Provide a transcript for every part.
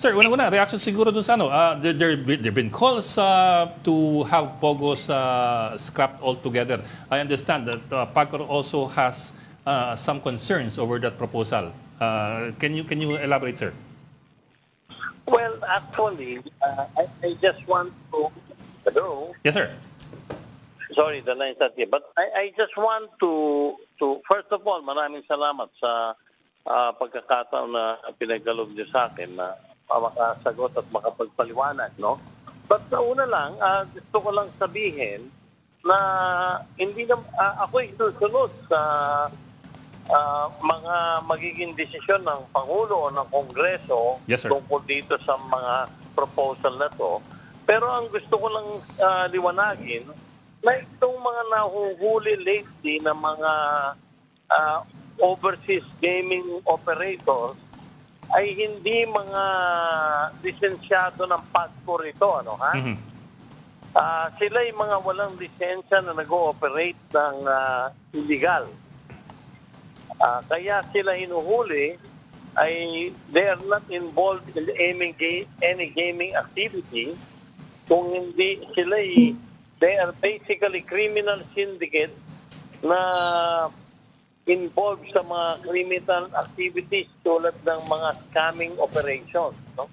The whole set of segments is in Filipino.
Sir, una-una, reaction siguro dun sa ano, there been calls to have Pogos scrapped altogether. I understand that PAGCOR also has some concerns over that proposal. Can you elaborate, sir? Well, actually, I just want to, hello? Yes, sir. Sorry, the line's not here. But I just want to, first of all, maraming salamat sa pagkakataon na pinagkaloob niyo sa akin na makasagot at makapagpaliwanag, no? But una lang, gusto ko lang sabihin na hindi na, ako'y susunod sa mga magiging desisyon ng Pangulo o ng Kongreso Yes, sir. tungkol dito sa mga proposal na to. Pero ang gusto ko lang liwanagin na itong mga nahuhuli lately na mga overseas gaming operators ay hindi mga lisensyado ng PAGCOR ito, ano ha? Mhm. Sila yung mga walang lisensya na nag-ooperate ng illegal. Kaya sila hinuhuli ay they are not involved in any gaming activity. Kung hindi sila they are basically criminal syndicate na involved sa mga criminal activities tulad ng mga scamming operations. No?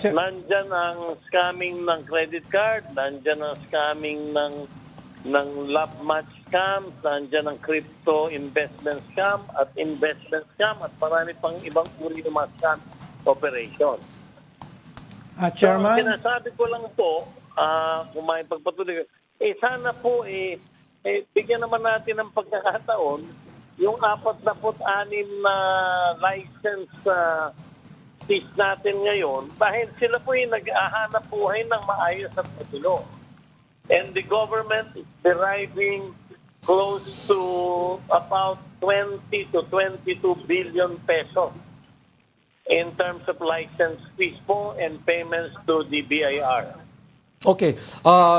Nandyan ang scamming ng credit card, nandyan ang scamming ng love match scam, nandyan ang crypto investment scam at investment scam at marami pang ibang uri ng mga scam operation. Chairman? So, sinasabi ko lang po, kung may pagpatuloy, sana po, bigyan naman natin ng pagkakataon yung 46 na license fees natin ngayon dahil sila po yung nag-ahanap buhay ng maayos at matulo. And the government is deriving close to about 20 to 22 billion pesos in terms of license fees po and payments to the BIR. Okay.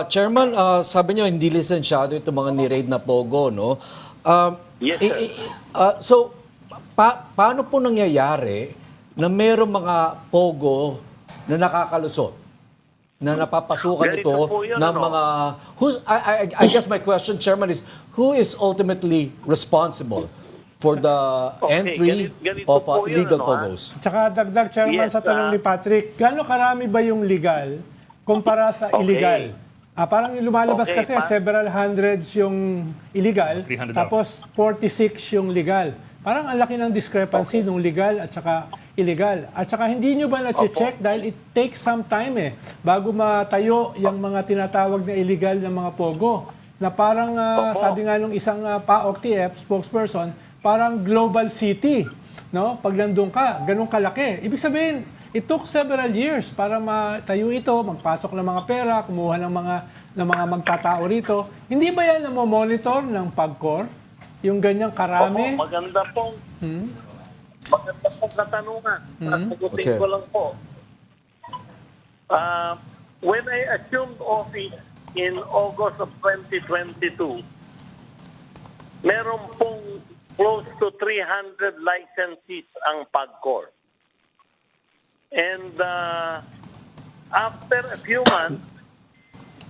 Chairman, sabi niyo hindi lisensyado itong mga ni-raid na Pogo, no? Yes, sir. So, paano po nangyayari na mayroong mga Pogo na nakakalusot? Na napapasukan Ganito ito po yun, ng ano? mga... I guess my question, Chairman, is who is ultimately responsible for the entry ganito of po yun, illegal ano, Pogos? Tsaka dagdag, Chairman, Yes, sa tanong ni Patrick, gaano karami ba yung legal kumpara sa illegal? Parang yung lumalabas kasi several hundreds yung illegal, 300 tapos 46 yung legal. Parang ang laki ng discrepancy nung legal at saka illegal. At saka hindi nyo ba na-check dahil it takes some time bago matayo yung mga tinatawag na illegal na mga Pogo. Na parang sabi nga nung isang PAOK TF spokesperson, parang global city. No? Pag nandun ka, ganun kalaki. Ibig sabihin, it took several years para matayo ito, magpasok ng mga pera, kumuha ng mga magtatao rito. Hindi ba yan na monitor ng PAGCOR? Yung ganyang karami? Maganda pong katanungan. Sagutin Okay. ko lang po. When I assumed office in August of 2022, meron pong close to 300 licensees ang PAGCOR. And after a few months,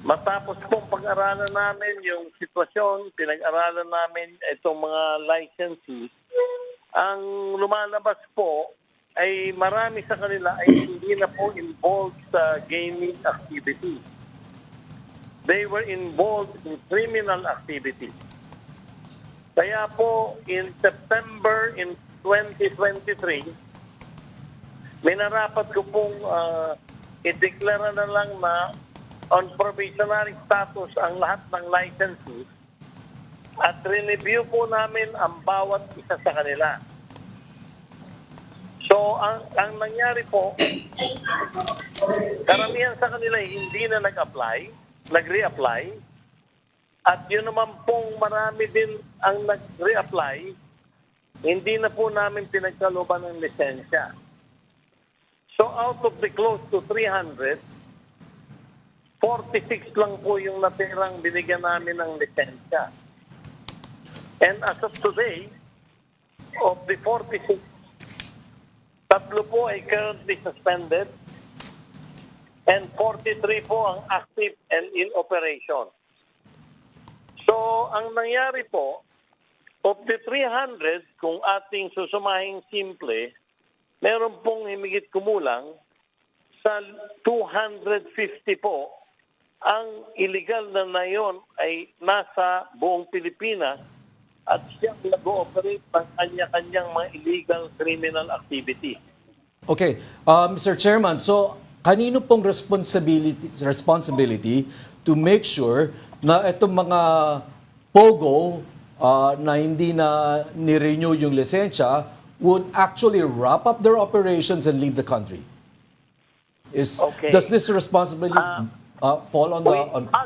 matapos pong pag-aralan namin yung sitwasyon, pinag-aralan namin itong mga licensees, ang lumalabas po ay marami sa kanila ay hindi na po involved sa gaming activity. They were involved in criminal activity. Kaya po, in September in 2023, minarapat ko pong i-declare na lang na on provisionary status ang lahat ng licenses at re-review po namin ang bawat isa sa kanila. So, ang nangyari po, karamihan sa kanila hindi na nag-re-apply, at yun naman pong marami din ang nag-re-apply, hindi na po namin pinagkalooban ng lisensya. So, out of the close to 300, 46 lang po yung natirang binigyan namin ng lisensya. And as of today, of the 46, 3 po ay currently suspended, and 43 po ang active and in operation. So, ang nangyari po, of the 300, kung ating susumahing simple, meron pong himigit kumulang sa 250 po ang illegal na yon ay nasa buong Pilipinas at siyang nag-ooperate ng kanya-kanyang mga illegal criminal activity. Okay, Mr. Chairman, so kanino pong responsibility to make sure na itong mga POGO na hindi na ni-renew yung lisensya would actually wrap up their operations and leave the country? Okay. Does this responsibility fall on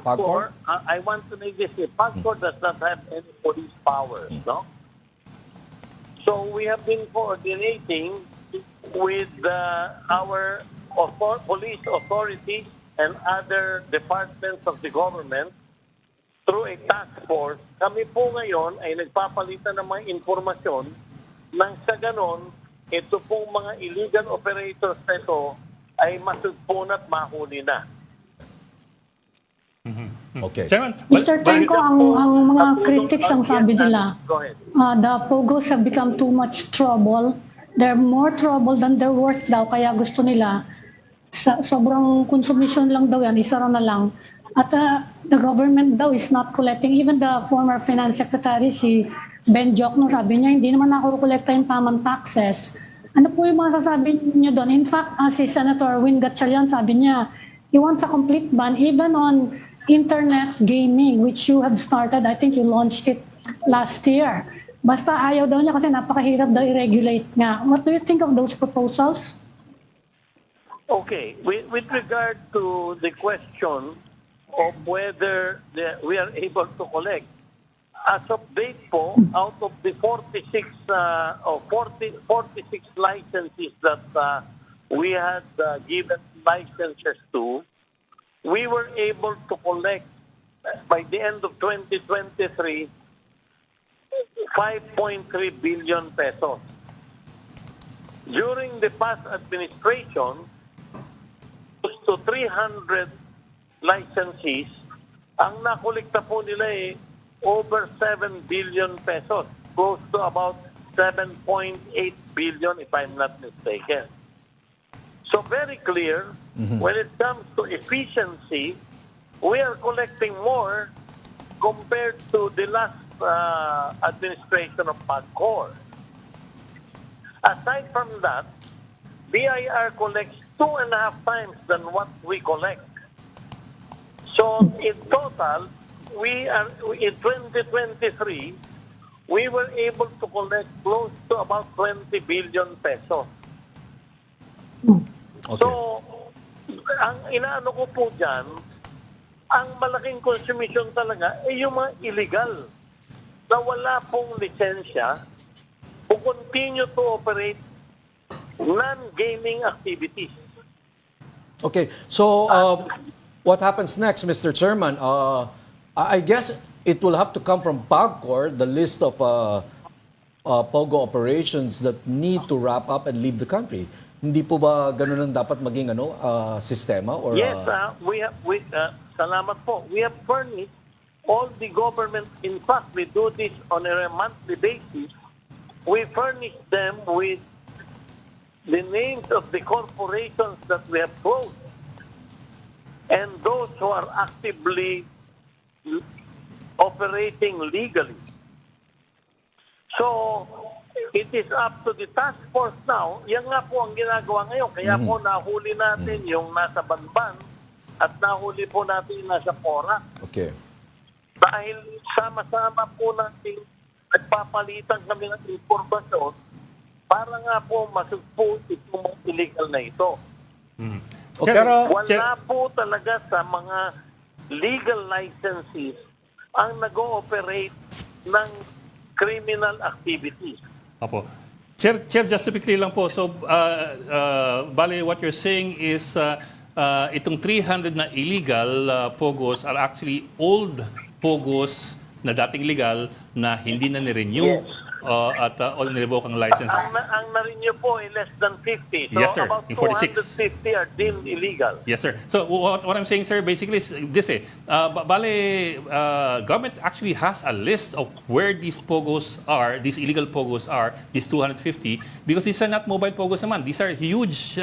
PAGCOR? I want to make this clear. PAGCOR does not have any police powers, no? So we have been coordinating with our police authorities and other departments of the government through a task force. Kami po ngayon ay nagpapalitan ng mga informasyon nang sa ganon, ito pong mga illegal operators na ito ay masugpon at mahuli na. Okay. Chairman, Mr. Tenko, ang mga critics ang sabi nila, Go ahead. the POGOs have become too much trouble. They're more trouble than they're worth daw, kaya gusto nila, sobrang consumption lang daw yan, isara na lang. At the government daw is not collecting. Even the former finance secretary, si Ben Jokno, sabi niya, hindi naman ako kolekta yung tamang taxes. Ano po yung mga sasabi niyo doon? In fact, si Senator Win Gatchalian, sabi niya, he wants a complete ban even on internet gaming, which you have started. I think you launched it last year. Basta ayaw daw niya kasi napakahirap daw i-regulate nga. What do you think of those proposals? Okay. With regard to the question of whether we are able to collect, as of date po, out of the 46 licenses that we had given licenses to, we were able to collect by the end of 2023 5.3 billion pesos. During the past administration, close to 300 licensees, ang nakolekta po nila ay over 7 billion pesos, close to about 7.8 billion if I'm not mistaken. So very clear, when it comes to efficiency, we are collecting more compared to the last administration of PAGCOR. Aside from that, BIR collects 2.5 times than what we collect. So in total, we are in 2023, we were able to collect close to about 20 billion pesos. Okay. So, ang inaano ko po dyan, ang malaking consumption talaga ay yung mga illegal na wala pong lisensya who continue to operate non-gaming activities. Okay, so what happens next, Mr. Chairman? I guess it will have to come from PAGCOR, the list of POGO operations that need to wrap up and leave the country. Hindi po ba ganun ang dapat maging sistema? Or, Yes, salamat po. We have furnished all the government. In fact, we do this on a monthly basis. We furnish them with the names of the corporations that we have closed and those who are actively operating legally. So, it is up to the task force now. Yan nga po ang ginagawa ngayon. Kaya po nahuli natin yung nasa Banban at nahuli po natin yung nasa Porac. Okay. Dahil sama-sama po natin nagpapalitan kami ng informasyon para nga po masugpo itong mga illegal na ito. Okay. Pero, Wala po talaga sa mga legal licenses ang nag-ooperate ng criminal activities. Opo. Chair, just to be clear lang po. So, bale, what you're saying is itong 300 na illegal POGOs are actually old POGOs na dating legal na hindi na ni-renew. Yes. at all nirevoked ang license. Ang na-renew po ay less than 50. So Yes, sir. about Yung 46. 250 are deemed illegal. Yes, sir. So what I'm saying, sir, basically is this government actually has a list of where these pogos are, these illegal pogos are, these 250, because these are not mobile pogos naman. These are huge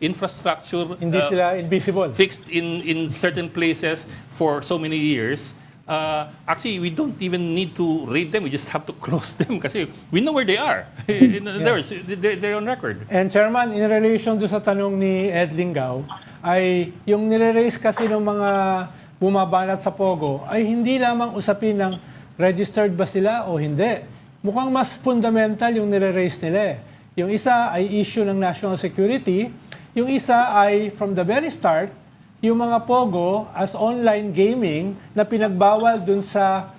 infrastructure Hindi sila invisible. fixed in certain places for so many years. Actually, we don't even need to raid them. We just have to close them kasi we know where they are. They're on record. And Chairman, in relation do sa tanong ni Ed Lingaw, ay yung nire-raise kasi ng mga bumabanat sa Pogo ay hindi lamang usapin ng registered ba sila o hindi. Mukhang mas fundamental yung nire-raise nila. Yung isa ay issue ng national security, yung isa ay from the very start, yung mga Pogo as online gaming na pinagbawal dun sa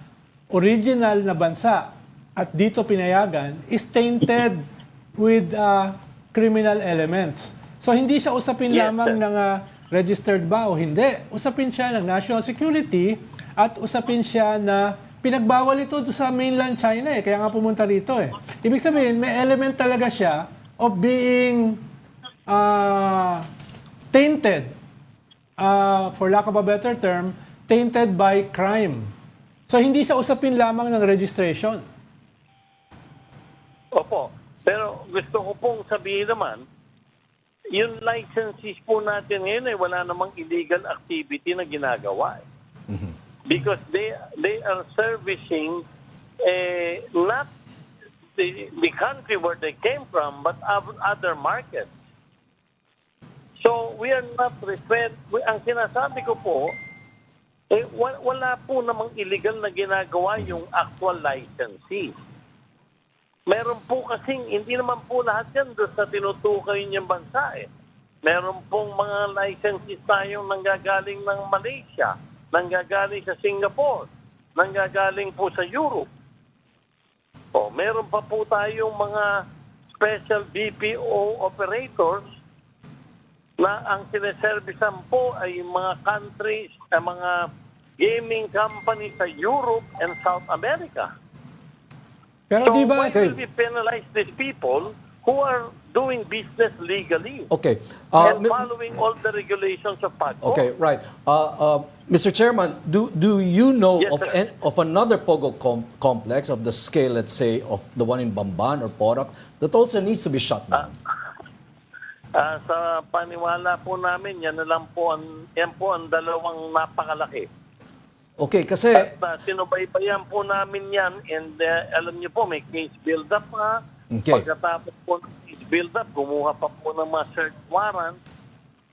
original na bansa at dito pinayagan is tainted with criminal elements. So hindi siya usapin Yes, lamang sir. ng registered ba o hindi. Usapin siya ng national security at usapin siya na pinagbawal ito sa mainland China kaya nga pumunta rito Ibig sabihin, may element talaga siya of being tainted. For lack of a better term, tainted by crime. So hindi siya usapin lamang ng registration. Opo. Pero gusto ko pong sabihin naman, yung licenses po natin ngayon ay wala namang illegal activity na ginagawa. Because they are servicing not the country where they came from, but other markets. So we are not referred, ang sinasabi ko po, wala po namang illegal na ginagawa yung actual licensee. Meron po kasing, hindi naman po lahat yan doon sa tinutukoy niyang bansa Meron pong mga licenses tayong nanggagaling ng Malaysia, nanggagaling sa Singapore, nanggagaling po sa Europe. Meron pa po tayong mga special BPO operators na ang sineservisan po ay mga countries, mga gaming companies sa Europe and South America. Pero So di ba, why will we penalize these people who are doing business legally Okay. and following all the regulations of PAGCOR? Okay, right. Mr. Chairman, do you know Yes, of sir. of another Pogo complex of the scale, let's say, of the one in Bamban or Porac that also needs to be shut down? Sa paniwala po namin, yan po ang dalawang napakalaki. Okay, kasi At sinubaybayan po namin yan and alam niyo po, may case build-up nga. Okay. Pagkatapos po ng case build-up, kumuha pa po ng mga search warrant.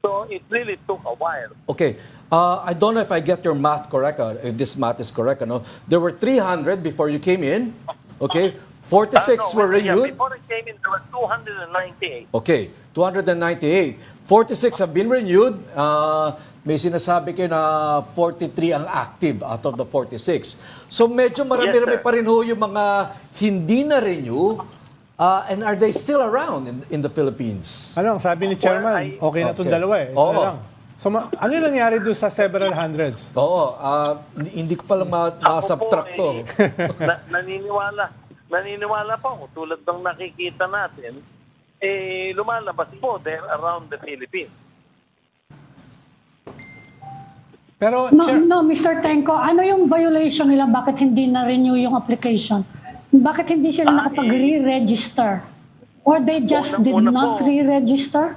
So it really took a while. okay, I don't know if I get your math correct, if this math is correct. There were 300 before you came in. Okay, 46 were renewed. Before I came in, there were 298. Okay, 298. 46 have been renewed. May sinasabi kayo na 43 ang active out of the 46. So medyo marami-rami Yes, sir. pa rin ho yung mga hindi na-renew. And are they still around in the Philippines? ano ang sabi ni Chairman, okay na itong dalawa Ito Oo. na lang. So ano yung nangyari doon sa several hundreds? Oo, hindi ko pala ma-subtract to. Naniniwala pa ako, tulad ng nakikita natin, lumalabas po, they're around the Philippines. Pero, No, Mr. Tenko, ano yung violation nila? Bakit hindi na-renew yung application? Bakit hindi sila nakapag-re-register? Or they just did Unang-una not po. re-register?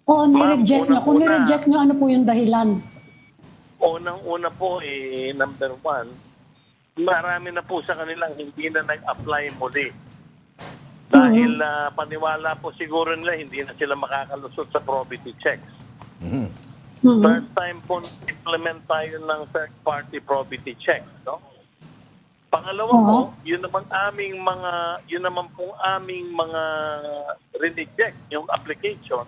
O nireject nyo? Kung unang-una. nireject nyo, ano po yung dahilan? Unang-una po, number one, marami na po sa kanilang hindi na nag-apply muli. Dahil paniwala po siguro nila, hindi na sila makakalusot sa probity checks. First time po implement tayo ng third-party probity checks, no? Pangalawa po, yun naman pong aming mga reject, yung application,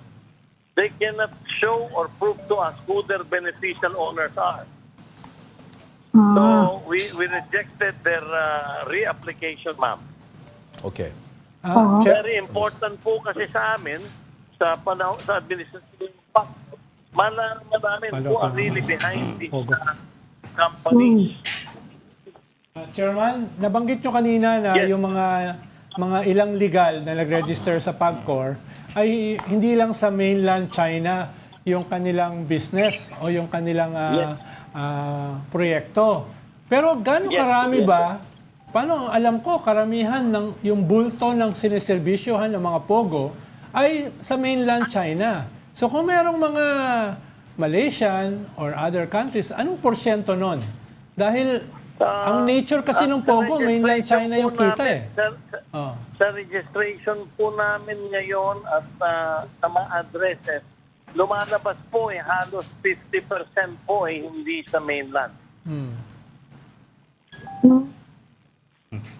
they cannot show or prove to us who their beneficial owners are. So we rejected their reapplication, ma'am. Okay. Very important po kasi sa amin, sa panahon, sa administrative impact, malaman namin who are really behind these companies. Chairman, nabanggit nyo kanina na Yes. yung mga ilang legal na nag-register sa PAGCOR ay hindi lang sa mainland China yung kanilang business o yung kanilang Yes. proyekto. Pero gaano Yes, karami yes. ba? Paano alam ko karamihan ng yung bulto ng sineserbisyohan ng mga pogo ay sa mainland China. So kung merong mga Malaysian or other countries, anong porsyento nun? Dahil ang nature kasi ng pogo, mainland China yung kita eh. Oh. Sa registration po namin ngayon at sa mga addresses, lumalabas po halos 50% po hindi sa mainland.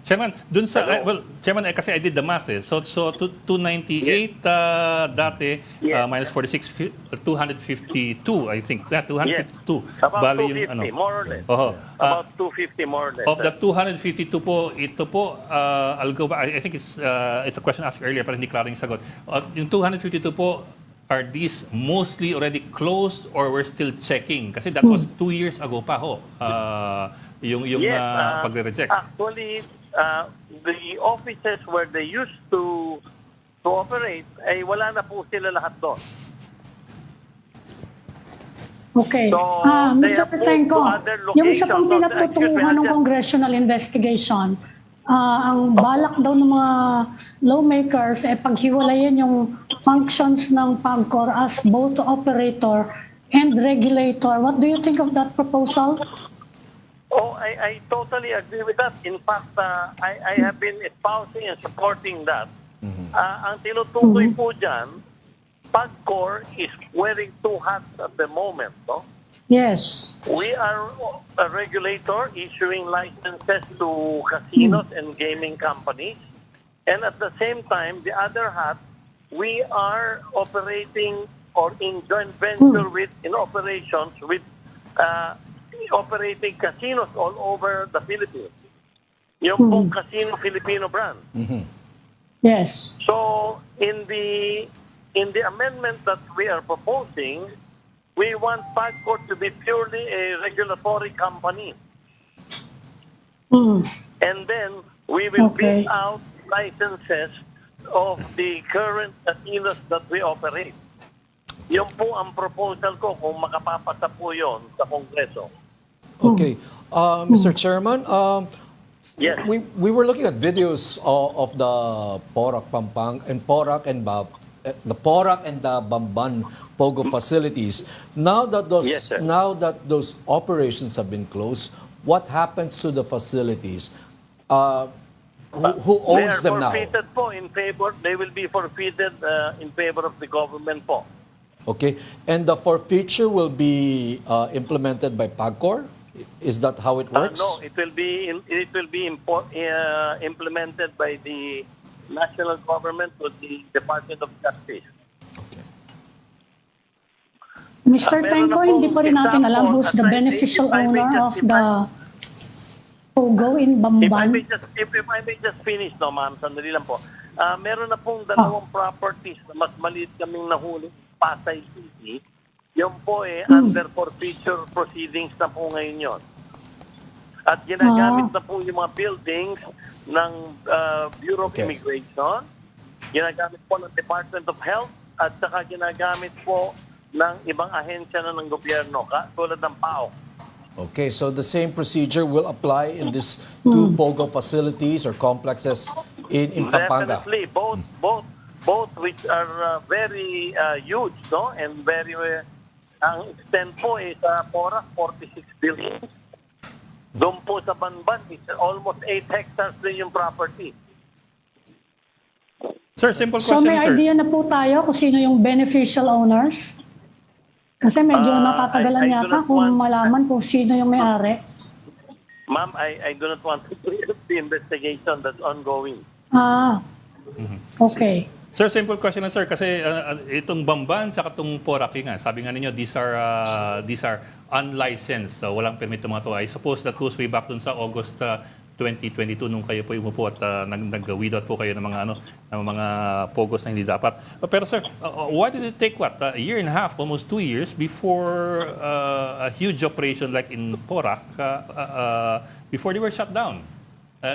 Chairman, dun sa, Chairman, kasi I did the math eh. So 298 dati, Yes. minus 46, 252, I think. Yeah, 252. About Bali 250, more or less. Oho. About 250 more or less. Of the 252 po, ito po, I'll go back. I think it's a question asked earlier, pero hindi klaro yung sagot. Yung 252 po, are these mostly already closed or we're still checking? Kasi that was 2 years ago pa ho, yung Yes, pagre-reject. actually, the offices where they used to operate, ay wala na po sila lahat doon. Okay. So, they Mr. have moved Petenko, to other yung isa pong locations. pinagtutunguhan ng congressional investigation, ang balak daw ng mga lawmakers ay paghiwalayin yung functions ng PAGCOR as both operator and regulator. What do you think of that proposal? Oh, I totally agree with that. In fact, I have been espousing and supporting that. Ang tinutukoy po dyan, PAGCOR is wearing two hats at the moment. No? Yes. We are a regulator issuing licenses to casinos and gaming companies. And at the same time, the other hat, we are operating or in joint venture in operations with operating casinos all over the Philippines. Yung pong Casino Filipino brand. Yes. So in the amendment that we are proposing, we want PAGCOR to be purely a regulatory company. And then we will Okay. build out licenses of the current casinos that we operate. Yun po ang proposal ko kung makapapasa po yun sa Kongreso. Okay. Mr. Chairman, Yes. we were looking at videos of the Porac Pampang and Porac and the Porac and the Bamban Pogo facilities. Now that Yes, sir. those operations have been closed, what happens to the facilities? Who owns They them are now? forfeited po in favor. They will be forfeited in favor of the government po. Okay, and the forfeiture will be implemented by PAGCOR. Is that how it works? No, it will be implemented by the national government with the Department of Justice. Mr. meron Tenko, na hindi pa rin natin alam example, who's the if I may beneficial owner just- of the Pogo in If I Bamban. may just finish, no, ma'am, sandali lang po. Meron na pong dalawang properties na mas maliit kaming nahuli sa Pasay City. Yung po under forfeiture proceedings na po ngayon yun. At ginagamit na po yung mga buildings ng Bureau of Okay. Immigration, ginagamit po ng Department of Health, at saka ginagamit po ng ibang ahensya na ng gobyerno, tulad ng PAO. Okay, so the same procedure will apply in these two POGO facilities or complexes in Pampanga. Definitely, both which are very huge, no? And very, ang extent po sa Porac, 46 billion. Doon po sa Banban, it's almost 8 hectares din yung property. Sir, simple So question, may sir. idea na po tayo kung sino yung beneficial owners? Kasi medyo natatagalan I do yata not kung want- malaman kung sino yung may-ari. Ma'am, I do not want to interrupt the investigation that's ongoing. Okay. Sir, simple question na sir, kasi itong Bamban sa itong Porac, nga, sabi nga ninyo, these are unlicensed, so walang permit ng mga to. I suppose that goes way back dun sa August 2022 nung kayo po umupo at nag-weed out po kayo ng mga pogos na hindi dapat. Pero sir, why did it take a year and a half, almost 2 years before a huge operation like in Porac, before they were shut down?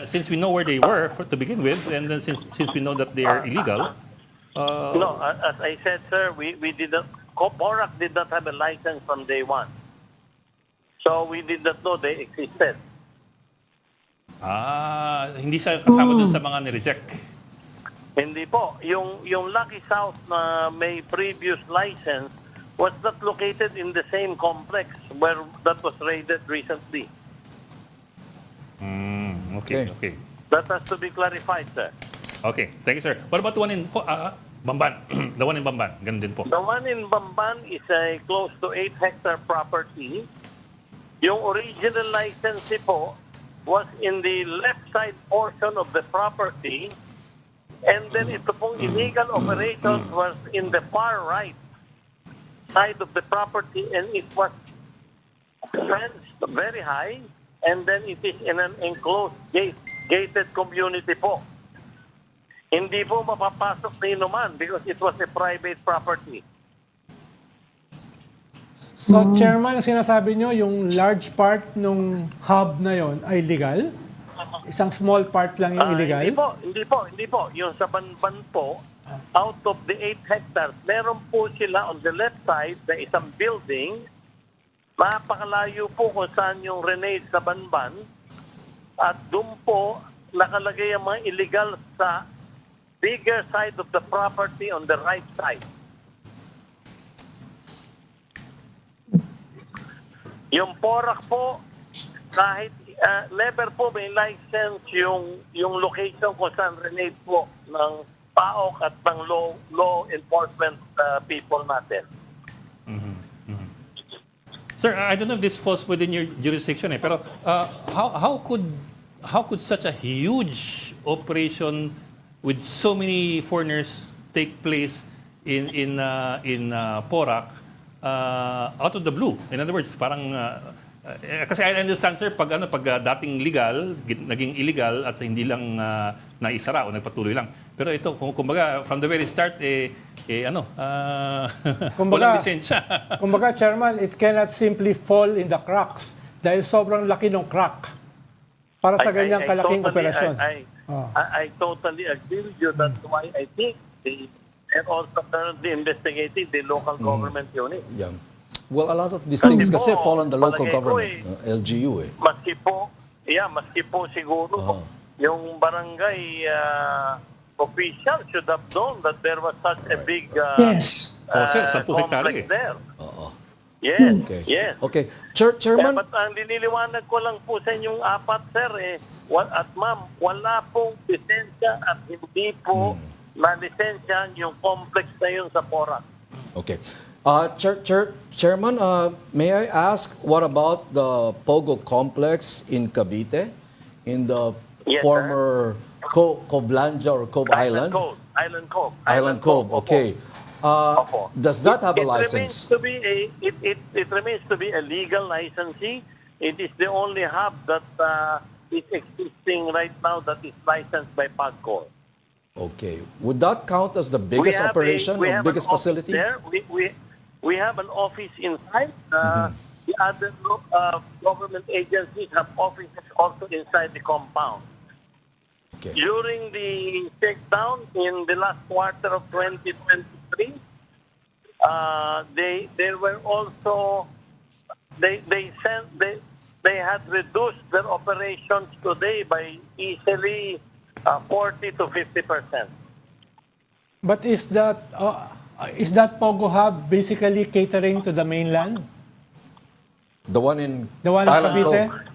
Since we know where they were to begin with, and then since we know that they are illegal. No, as I said, sir, we didn't. Porac did not have a license from day one, so we did not know they existed. Hindi siya kasama dun sa mga nireject. Hindi po. Yung Lucky South na may previous license was not located in the same complex where that was raided recently. Okay. That has to be clarified, sir. Okay, thank you, sir. What about the one in Bamban? The one in Bamban, ganun din po. The one in Bamban is a close to 8-hectare property. Yung original licensee po was in the left side portion of the property, and then ito pong illegal operations was in the far right side of the property, and it was fenced very high, and then it is in an enclosed gated community po. Hindi po mapapasok na inuman because it was a private property. So, Chairman, ang sinasabi nyo, yung large part nung hub na yon ay legal? Isang small part lang yung illegal? Hindi po. Yung sa Banban po, out of the 8 hectares, meron po sila on the left side na isang building. Napakalayo po kung saan yung Renade sa Banban. At doon po, nakalagay ang mga illegal sa bigger side of the property on the right side. Yung Porac po, kahit never po may license yung location kung saan renate po ng PAOK at ng law enforcement people natin. Sir, I don't know if this falls within your jurisdiction, pero how could such a huge operation with so many foreigners take place in Porac out of the blue? In other words, parang kasi I understand, sir, pag dating legal, naging illegal at hindi lang naisara o nagpatuloy lang. Pero ito, kumbaga, from the very start, walang lisensya. Kumbaga, Chairman, it cannot simply fall in the cracks dahil sobrang laki ng crack para sa ganyang kalaking operasyon. I totally agree with you. That's why I think they're also currently investigating the local government unit. Yeah. Well, a lot of these things kasi po, fall on the local palagay ko government, LGU eh. Maski po siguro yung barangay official should have known that there was such a big Yes. Sir, 10 hektare. complex there. Oo. Yes, Okay. yes. Okay. Chairman, But ang diniliwanag ko lang po sa inyong apat, sir, at ma'am, wala pong lisensya at hindi po na-lisensya yung complex na yun sa Porac. okay. Chairman, may I ask what about the Pogo complex in Cavite, in the Yes, former Coblandia or Cove Island? Island Cove. Okay. Opo. Does that have a license? It remains to be a legal licensee. It is the only hub that is existing right now that is licensed by PAGCOR. Okay. Would that count as the biggest operation or biggest facility? There. We have an office inside. The other government agencies have offices also inside the compound. Okay. During the takedown in the last quarter of 2023, they were also they had reduced their operations today by easily 40 to 50%. But is that Pogo Hub basically catering to the mainland? The one in Island Cavite? Cove.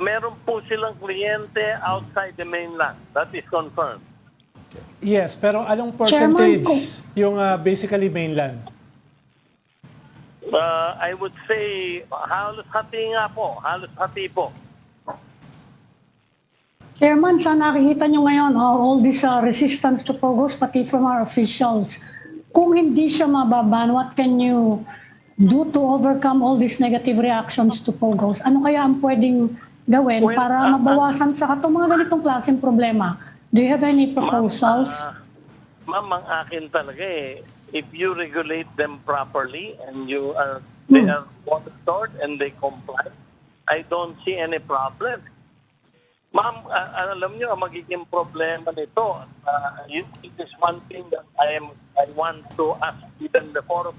Meron po silang kliyente outside the mainland. That is confirmed. Yes, pero anong Chairman, percentage yung basically mainland? I would say halos hati nga po. Halos hati po. Chairman, sa nakikita nyo ngayon, all this resistance to Pogos, pati from our officials, kung hindi siya mababan, what can you do to overcome all these negative reactions to Pogos? Ano kaya ang pwedeng gawin Well, para mabawasan sa itong mga ganitong klaseng problema? Do you have any proposals? Ma'am, ang akin talaga if you regulate them properly and they are monitored and they comply, I don't see any problem. Ma'am, alam niyo, ang magiging problema nito, it is one thing that I want to ask even the forum.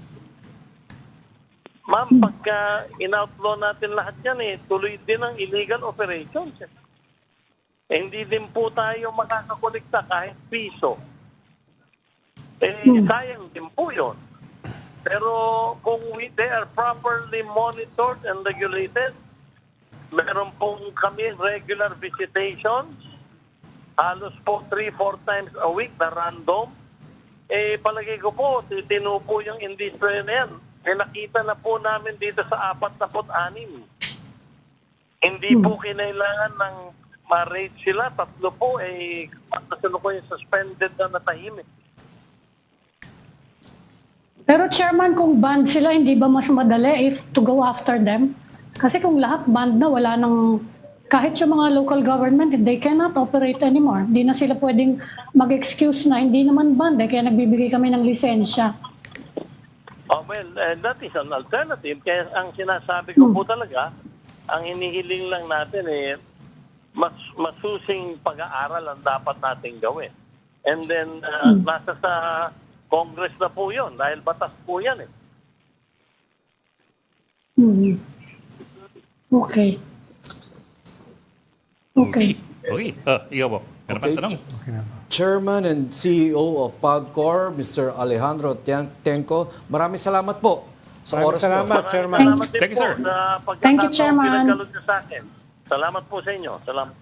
Ma'am, pagka in-outlaw natin lahat yan, tuloy din ang illegal operations. Hindi din po tayo makakakolekta kahit piso. Sayang din po yun. Pero kung they are properly monitored and regulated, meron pong kami regular visitations, halos po 3-4 times a week na random. Palagay ko po, titino po yung industry na yan. Nakita na po namin dito sa 46. Hindi po kinailangan ng ma-rate sila. 3 po, sino ko yung suspended na natahimik. Pero Chairman, kung banned sila, hindi ba mas madali to go after them? Kasi kung lahat banned na, wala nang, kahit yung mga local government, they cannot operate anymore. Hindi na sila pwedeng mag-excuse na hindi naman banned, kaya nagbibigay kami ng lisensya. That is an alternative. Kaya ang sinasabi ko po talaga, ang hinihiling lang natin masusing pag-aaral ang dapat natin gawin. And then, nasa sa Congress na po yun, dahil batas po yan Okay. Okay. Ikaw po. Meron Okay. pang tanong? Chairman and CEO of PAGCOR, Mr. Alejandro Tenco, maraming salamat po sa Maraming oras salamat. po. Chairman. Salamat din Thank you, po sir. sa Thank you, pagkakataon Chairman. pinagkalog niyo sa akin. Salamat po sa inyo. Salamat.